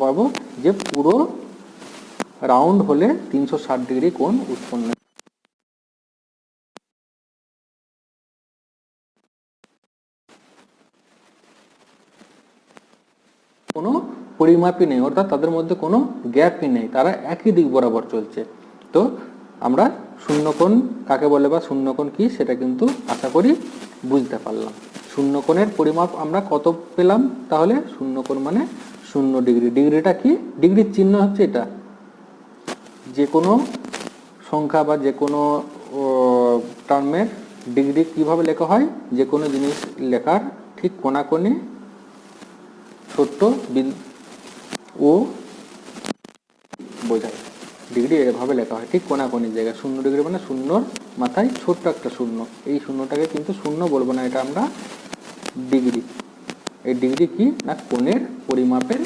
পারবো যে পুরো রাউন্ড হলে 360 ডিগ্রি কোণ উৎপন্ন। কোনো পরিমাপই নেই, অর্থাৎ তাদের মধ্যে কোনো গ্যাপই নেই, তারা একই দিক বরাবর চলছে। তো আমরা শূন্যকোণ কাকে বলে বা শূন্যকোণ কি সেটা কিন্তু আশা করি বুঝতে পারলাম। শূন্যকোণের পরিমাপ আমরা কত পেলাম? তাহলে শূন্যকোণ মানে 0 ডিগ্রি। ডিগ্রিটা কি? ডিগ্রির চিহ্ন হচ্ছে এটা। যে কোনো সংখ্যা বা যে কোনো টার্মের ডিগ্রি কিভাবে লেখা হয়? যে কোনো জিনিস লেখার ঠিক কোণাকোণে ছোট্ট ও বোঝায়, ডিগ্রি এভাবে লেখা হয়, ঠিক কোণাকোণির জায়গায়। 0 ডিগ্রি মানে শূন্যর মাথায় ছোট্ট একটা শূন্য। এই শূন্যটাকে কিন্তু শূন্য বলবো না, এটা আমরা ডিগ্রি। এই ডিগ্রি কি না? কোণের পরিমাপের